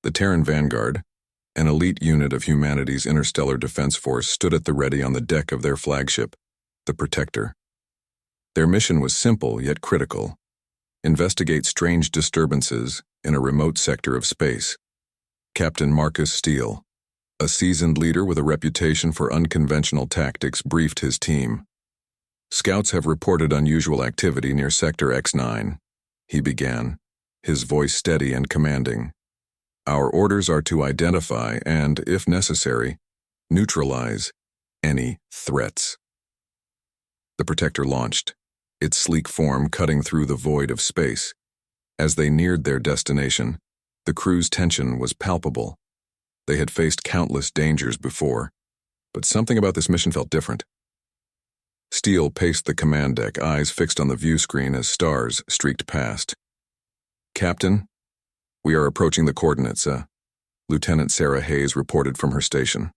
The Terran Vanguard, an elite unit of humanity's interstellar defense force, stood at the ready on the deck of their flagship, the Protector. Their mission was simple yet critical: investigate strange disturbances in a remote sector of space. Captain Marcus Steele, a seasoned leader with a reputation for unconventional tactics, briefed his team. "Scouts have reported unusual activity near Sector X9, he began, his voice steady and commanding. Our orders are to identify and, if necessary, neutralize any threats." The Protector launched, its sleek form cutting through the void of space. As they neared their destination, the crew's tension was palpable. They had faced countless dangers before, but something about this mission felt different. Steele paced the command deck, eyes fixed on the view screen as stars streaked past. "Captain, we are approaching the coordinates," Lieutenant Sarah Hayes reported from her station.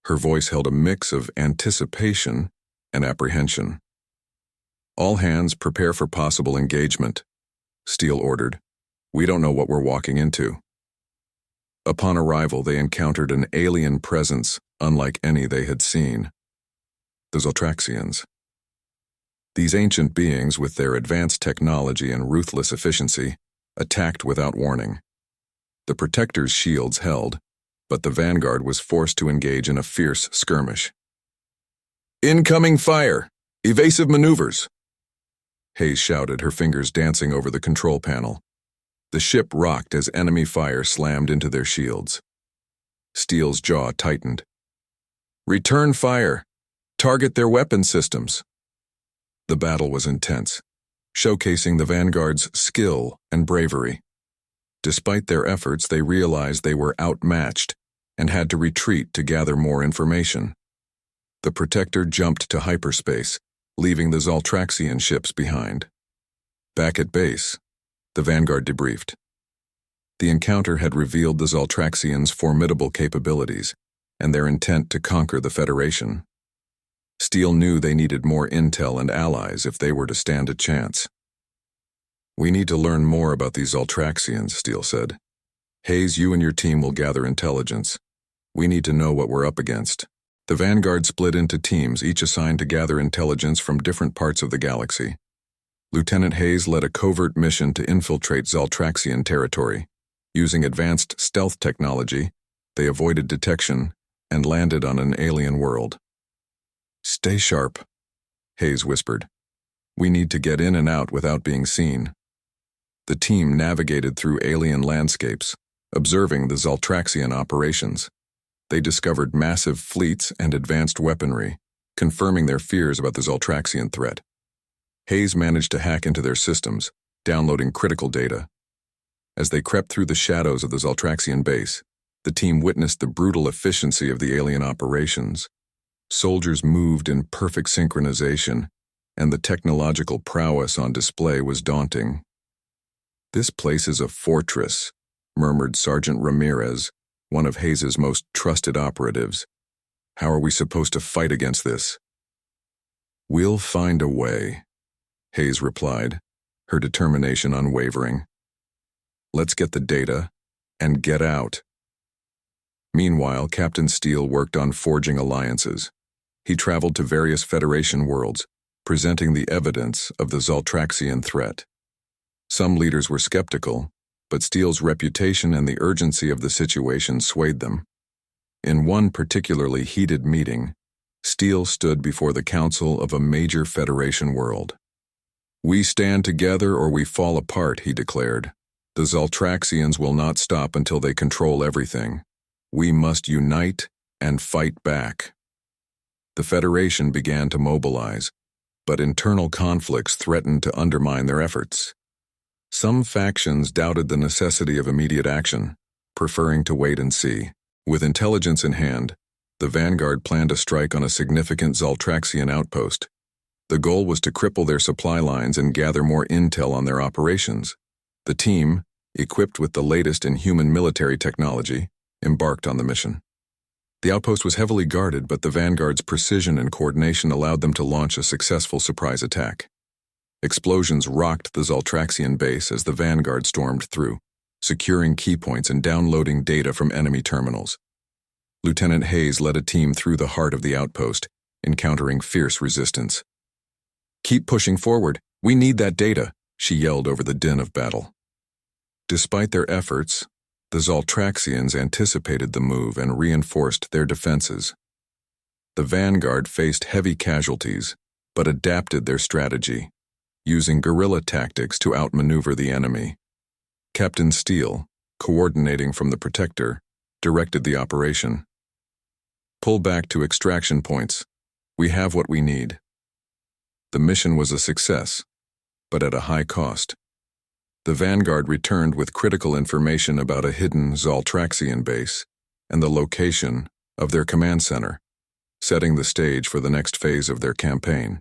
Her voice held a mix of anticipation and apprehension. "All hands prepare for possible engagement," Steele ordered. "We don't know what we're walking into." Upon arrival, they encountered an alien presence unlike any they had seen: the Xaltraxians. These ancient beings, with their advanced technology and ruthless efficiency, attacked without warning. The Protector's shields held, but the Vanguard was forced to engage in a fierce skirmish. "Incoming fire! Evasive maneuvers!" Hayes shouted, her fingers dancing over the control panel. The ship rocked as enemy fire slammed into their shields. Steele's jaw tightened. "Return fire! Target their weapon systems!" The battle was intense, showcasing the Vanguard's skill and bravery. Despite their efforts, they realized they were outmatched and had to retreat to gather more information. The Protector jumped to hyperspace, leaving the Xaltraxian ships behind. Back at base, the Vanguard debriefed. The encounter had revealed the Xaltraxians' formidable capabilities and their intent to conquer the Federation. Steele knew they needed more intel and allies if they were to stand a chance. "We need to learn more about these Xaltraxians," Steele said. "Hayes, you and your team will gather intelligence. We need to know what we're up against." The Vanguard split into teams, each assigned to gather intelligence from different parts of the galaxy. Lieutenant Hayes led a covert mission to infiltrate Xaltraxian territory. Using advanced stealth technology, they avoided detection and landed on an alien world. "Stay sharp," Hayes whispered. "We need to get in and out without being seen." The team navigated through alien landscapes, observing the Xaltraxian operations. They discovered massive fleets and advanced weaponry, confirming their fears about the Xaltraxian threat. Hayes managed to hack into their systems, downloading critical data. As they crept through the shadows of the Xaltraxian base, the team witnessed the brutal efficiency of the alien operations. Soldiers moved in perfect synchronization, and the technological prowess on display was daunting. "This place is a fortress," murmured Sergeant Ramirez, one of Hayes's most trusted operatives. "How are we supposed to fight against this?" "We'll find a way," Hayes replied, her determination unwavering. "Let's get the data and get out." Meanwhile, Captain Steele worked on forging alliances. He traveled to various Federation worlds, presenting the evidence of the Xaltraxian threat. Some leaders were skeptical, but Steele's reputation and the urgency of the situation swayed them. In one particularly heated meeting, Steele stood before the council of a major Federation world. "We stand together or we fall apart," he declared. "The Xaltraxians will not stop until they control everything. We must unite and fight back." The Federation began to mobilize, but internal conflicts threatened to undermine their efforts. Some factions doubted the necessity of immediate action, preferring to wait and see. With intelligence in hand, the Vanguard planned a strike on a significant Xaltraxian outpost. The goal was to cripple their supply lines and gather more intel on their operations. The team, equipped with the latest in human military technology, embarked on the mission. The outpost was heavily guarded, but the Vanguard's precision and coordination allowed them to launch a successful surprise attack. Explosions rocked the Xaltraxian base as the Vanguard stormed through, securing key points and downloading data from enemy terminals. Lieutenant Hayes led a team through the heart of the outpost, encountering fierce resistance. "Keep pushing forward. We need that data," she yelled over the din of battle. Despite their efforts, the Xaltraxians anticipated the move and reinforced their defenses. The Vanguard faced heavy casualties, but adapted their strategy, using guerrilla tactics to outmaneuver the enemy. Captain Steele, coordinating from the Protector, directed the operation. "Pull back to extraction points. We have what we need." The mission was a success, but at a high cost. The Vanguard returned with critical information about a hidden Xaltraxian base and the location of their command center, setting the stage for the next phase of their campaign.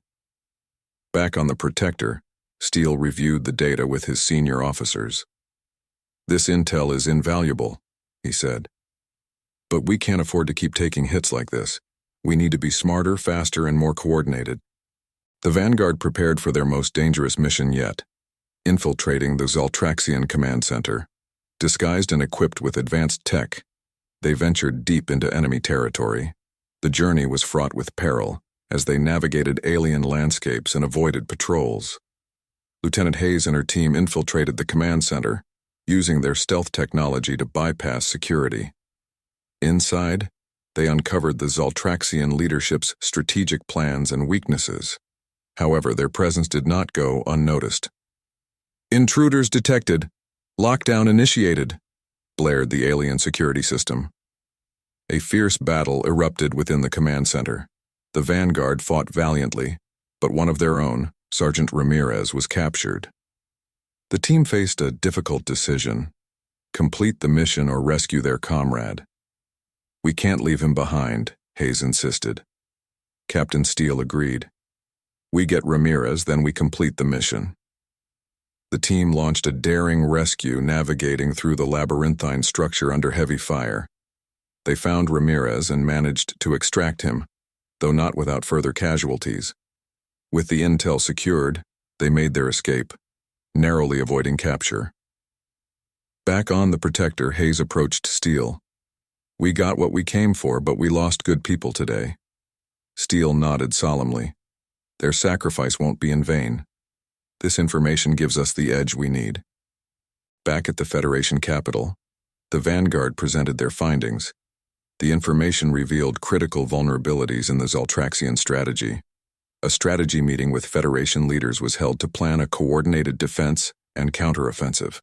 Back on the Protector, Steele reviewed the data with his senior officers. "This intel is invaluable," he said. "But we can't afford to keep taking hits like this. We need to be smarter, faster, and more coordinated." The Vanguard prepared for their most dangerous mission yet, infiltrating the Xaltraxian command center. Disguised and equipped with advanced tech, they ventured deep into enemy territory. The journey was fraught with peril as they navigated alien landscapes and avoided patrols. Lieutenant Hayes and her team infiltrated the command center, using their stealth technology to bypass security. Inside, they uncovered the Xaltraxian leadership's strategic plans and weaknesses. However, their presence did not go unnoticed. "Intruders detected. Lockdown initiated," blared the alien security system. A fierce battle erupted within the command center. The Vanguard fought valiantly, but one of their own, Sergeant Ramirez, was captured. The team faced a difficult decision: complete the mission or rescue their comrade. "We can't leave him behind," Hayes insisted. Captain Steele agreed. "We get Ramirez, then we complete the mission." The team launched a daring rescue, navigating through the labyrinthine structure under heavy fire. They found Ramirez and managed to extract him, though not without further casualties. With the intel secured, they made their escape, narrowly avoiding capture. Back on the Protector, Hayes approached Steele. "We got what we came for, but we lost good people today." Steele nodded solemnly. "Their sacrifice won't be in vain. This information gives us the edge we need." Back at the Federation capital, the Vanguard presented their findings. The information revealed critical vulnerabilities in the Xaltraxian strategy. A strategy meeting with Federation leaders was held to plan a coordinated defense and counteroffensive.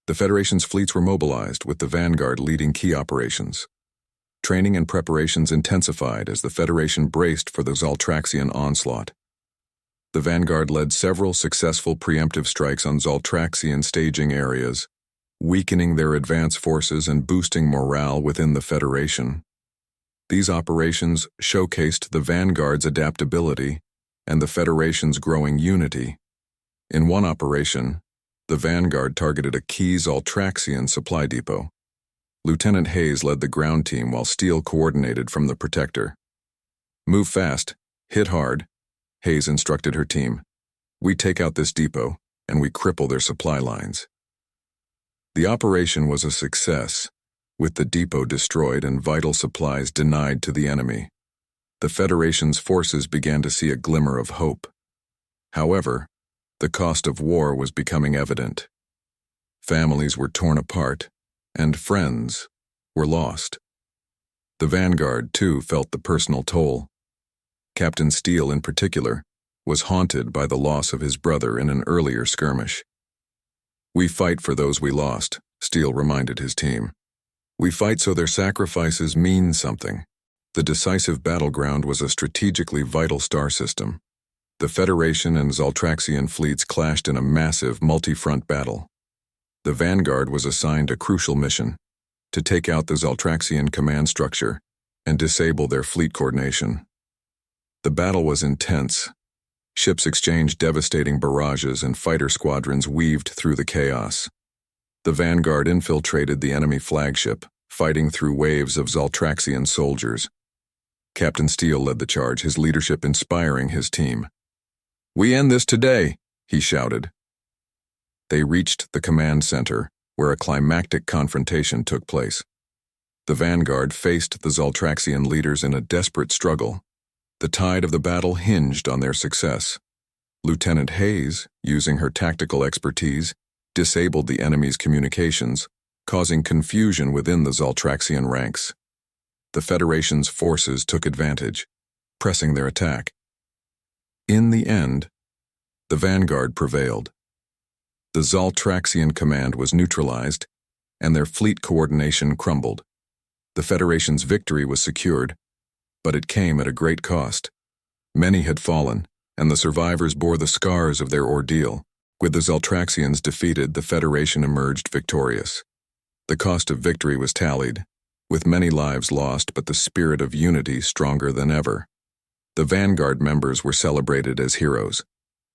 The Federation's fleets were mobilized, with the Vanguard leading key operations. Training and preparations intensified as the Federation braced for the Xaltraxian onslaught. The Vanguard led several successful preemptive strikes on Xaltraxian staging areas, weakening their advance forces and boosting morale within the Federation. These operations showcased the Vanguard's adaptability and the Federation's growing unity. In one operation, the Vanguard targeted a key Xaltraxian supply depot. Lieutenant Hayes led the ground team while Steele coordinated from the Protector. "Move fast, hit hard," Hayes instructed her team. "We take out this depot, and we cripple their supply lines." The operation was a success, with the depot destroyed and vital supplies denied to the enemy. The Federation's forces began to see a glimmer of hope. However, the cost of war was becoming evident. Families were torn apart, and friends were lost. The Vanguard, too, felt the personal toll. Captain Steele, in particular, was haunted by the loss of his brother in an earlier skirmish. "We fight for those we lost," Steele reminded his team. "We fight so their sacrifices mean something." The decisive battleground was a strategically vital star system. The Federation and Xaltraxian fleets clashed in a massive multi-front battle. The Vanguard was assigned a crucial mission: to take out the Xaltraxian command structure and disable their fleet coordination. The battle was intense. Ships exchanged devastating barrages and fighter squadrons weaved through the chaos. The Vanguard infiltrated the enemy flagship, fighting through waves of Xaltraxian soldiers. Captain Steele led the charge, his leadership inspiring his team. "We end this today," he shouted. They reached the command center, where a climactic confrontation took place. The Vanguard faced the Xaltraxian leaders in a desperate struggle. The tide of the battle hinged on their success. Lieutenant Hayes, using her tactical expertise, disabled the enemy's communications, causing confusion within the Xaltraxian ranks. The Federation's forces took advantage, pressing their attack. In the end, the Vanguard prevailed. The Xaltraxian command was neutralized, and their fleet coordination crumbled. The Federation's victory was secured, but it came at a great cost. Many had fallen, and the survivors bore the scars of their ordeal. With the Xaltraxians defeated, the Federation emerged victorious. The cost of victory was tallied, with many lives lost but the spirit of unity stronger than ever. The Vanguard members were celebrated as heroes.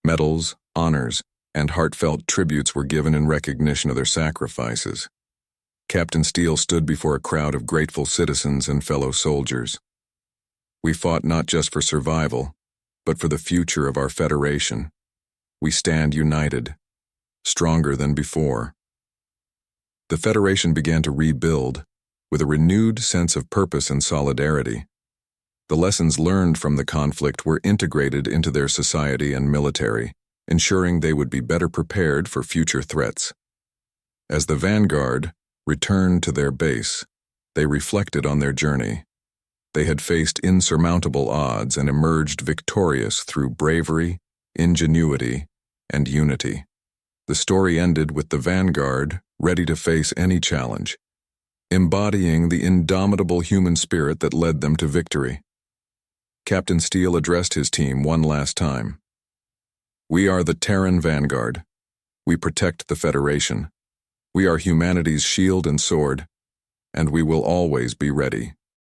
Medals, honors, and heartfelt tributes were given in recognition of their sacrifices. Captain Steele stood before a crowd of grateful citizens and fellow soldiers. We fought not just for survival, but for the future of our Federation. We stand united, stronger than before. The Federation began to rebuild with a renewed sense of purpose and solidarity. The lessons learned from the conflict were integrated into their society and military, ensuring they would be better prepared for future threats. As the Vanguard returned to their base, they reflected on their journey. They had faced insurmountable odds and emerged victorious through bravery, ingenuity, and unity. The story ended with the Vanguard ready to face any challenge, embodying the indomitable human spirit that led them to victory. Captain Steele addressed his team one last time. "We are the Terran Vanguard. We protect the Federation. We are humanity's shield and sword, and we will always be ready."